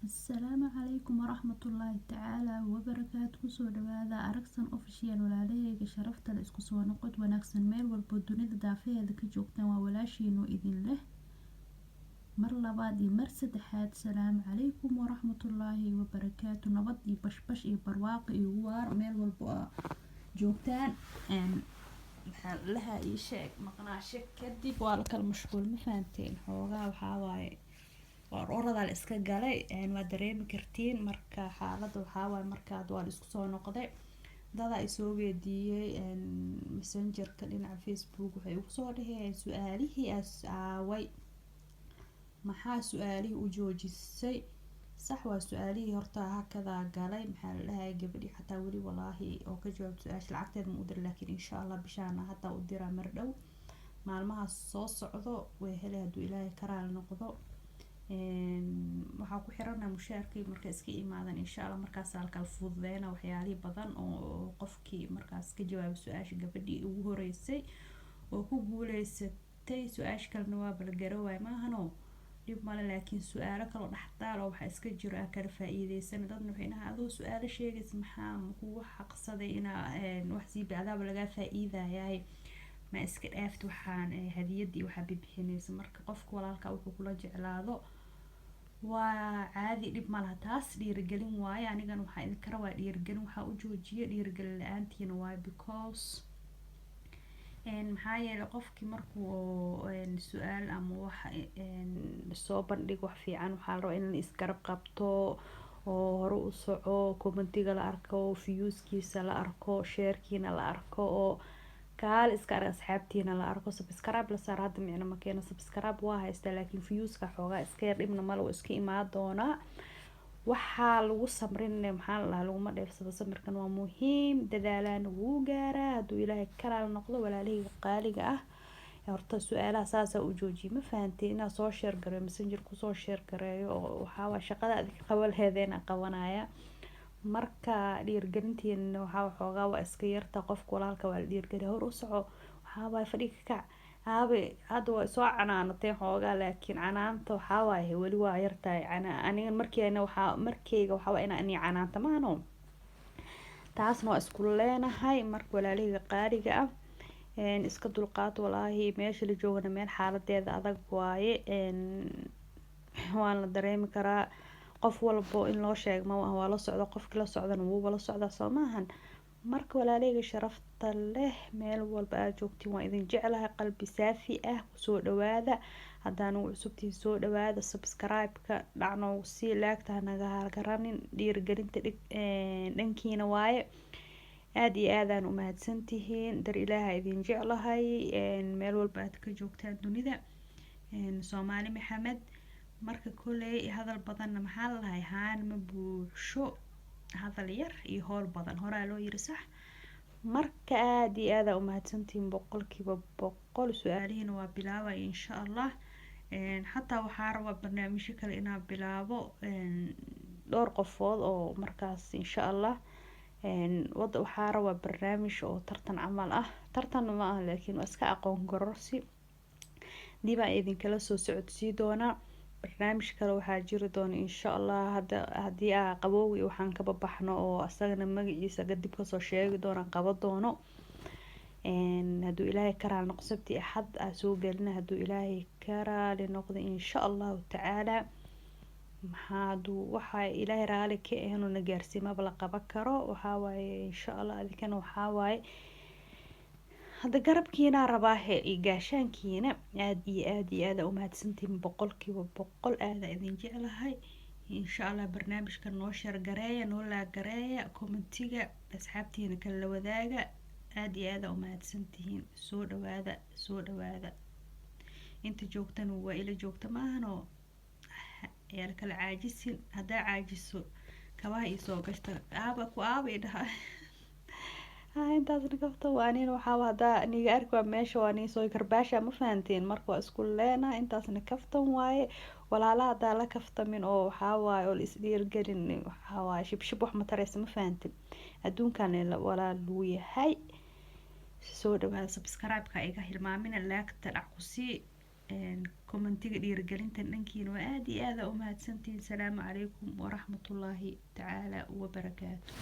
السلام عليكم ورحمة الله تعالى وبركاته kusoo dhawaada aragsan official walaalaheyga sharafta la isku soo noqod wanaagsan meel walbo dunida daafaheeda ka joogtaan waa walaashiinu idin leh mar labaad iyo mar saddexaad salaamu calaykum waraxmatullaahi wabarakaatu nabad iyo bashbash iyo barwaaqo iyo waar meel walbo joogtaan maxaa laha ii sheeg maqnaashe kadib waa la kala mashquul ma fahanteen xoogaa waxaa waaye orada la iska galay waa dareemi kartiin marka xaaladda waxaa waaye markaad waa la isku soo noqday dada ay soo weydiiyey messengerka dhinaca facebook waxay ugu soo dhaheen su-aalihii aaway maxaa su-aalihii u joojisay sax waa su-aalihii horta hakadaa galay maxaa la dhahay gabadhii xataa weli walaahi oo ka jawaabta su-aasha lacagteeda ma u dira laakiin insha allah bishaana hataa u diraa mar dhow maalmahaas soo socdo way helay hadduu ilaahay karaal noqdo waxaa ku xirana mushaarkii marka iska imaadan insha allah markaas halkala fududeyna waxyaalihii badan oo qofkii markaas ka jawaabay su-aasha gabadhii ugu horeysay oo ku guuleysatay su-aasha kalena waa balgarowaay maahano dhib male laakiin su-aalo kaloo dhexdaal oo waxaa iska jiro kala faa-iideysan dadna waxay dhahaan adoo su-aalo sheegaysa maxaa kugu xaqsaday inaa wax siiba adaaba lagaa faa-iidayahay ma iska dhaafta waxaan hadiyadii waxaa bibixinaysa marka qofka walaalka wuxuu kula jeclaado waa caadi dhib malaha taas dhiirigelin waaye anigan waxaa idinka rabaa dhiirigelin waxaa u joojiya dhiirigelin la-aantiina waaye because maxaa yeelay qofkii markuu su-aal ama wax soo bandhig wax fiican waxaa la rabaa in la isgarab qabto oo hore u soco commentiga la arko viewskiisa la arko sharekiina la arko oo kaal iska arag asxaabtiina la arko subscribe la saar hadda micno ma keeno subscribe waa haystaa laakiin viewska xoogaa iska yar dhibna male oo iska imaan doonaa waxaa lagu samrin maxaa la laguma dheefsado samirkan waa muhiim dadaalana wuu gaaraa hadduu ilaahay karaal noqdo walaalahayga qaaliga ah horta su-aalaha saasaa u joojiyay ma fahanteen inaa soo sheer gareeyo messenger kusoo sheer gareeyo oo waxaa shaqada adiga qabalheedeena qabanaya marka dhiirgelintiina waxaa xoogaa waa iska yarta qofka walaalka waa la dhiirgeliya hor u soco waxaa waaye fadhi ka kac aabe hadda waa soo canaanatay xoogaa laakiin canaanta waxaa waaye weli waa yartahay aniga markeyga waxaa waa inaa inii canaanta maano taasna waa isku leenahay marka walaalahayga qaaliga ah iska dulqaad walaahi meesha la joogana meel xaaladeeda adag waaye waan la dareemi karaa qof walbo in loo sheego ma waa la socdo qofkii la socdana wuuba la socdaa soo maahan marka walaalahayga sharafta leh meel walba aad joogtiin waa idin jeclahay qalbi saafi ah kusoo dhawaada haddaan ugu cusubtiin soo dhawaada subscribe-ka dhacnoogu sii laagta hanaga halgaranin dhiirigelinta dhankiina waaye aada iyo aadaan u mahadsantihiin dar ilaaha idin jeclahay meel walba aad ka joogtaan dunida soomaali maxamed marka koley hadal badanna maxaa lalahay haan ma buuxsho hadal yar iyo howl badan horaa loo yiri sax marka aada iyo aada umahadsantihiin boqolkiiba boqol su-aalihiina waa bilaabaya insha allah xataa waxaa rabaa barnaamijyo kale inaa bilaabo dhowr qofood oo markaas insha allah waxaa rabaa barnaamij oo tartan camal ah tartan ma ah laakiin waa iska aqoon gororsi dibaa idinkala soo socodsii doonaa barnaamij kale waxaa jiri doona insha allah haddii qabowgi waxaan ka babaxno oo asagana magaciisa kadib kasoo sheegi doona qaba doono hadduu ilaahay karaali noqdo sabti axad soo gelina hadduu ilaahay karaali noqdo insha allahu tacaala waxaa ilaahay raali ka ahnu na gaarsiimaba la qaban karo waxawaaye insha allah adinkana waxawaaye hadda garabkiina rabaahe iyo gaashaankiina aada iyo aada umahadsantihiin boqolkiiba boqol aada idin jeclahay insha allah barnaamijka noo sheergareeya noo laagareeya commentiga asxaabtiina kala wadaaga aada iyo aada umahadsantihiin soo dhawaada inta joogtan waa ila joogta maahanoo yaala kala caajisin haddaa caajiso kabaha iisoo gashta aaba idhaha intaasna kafta waa nin waxaa hadaa niga arki waa meesha waa niisoo karbaasha ma fahanteen marka waa isku leena intaasna kaftan waaye walaalaha hadaa la kaftamin oo waxaa waaye oo la isdhiirgelin waxaa waaye shibshib wax ma tareysa ma fahanteen adduunkan walaaluu yahay soo dhawaada subscribe-ka iga hilmaamina laagta dhac ku sii كومنتيga dhiirigelinta dhankiina waa aad iyo aad u mahadsantihiin. Salaamu calaykum waraxmatullaahi tacaala wabarakaatu.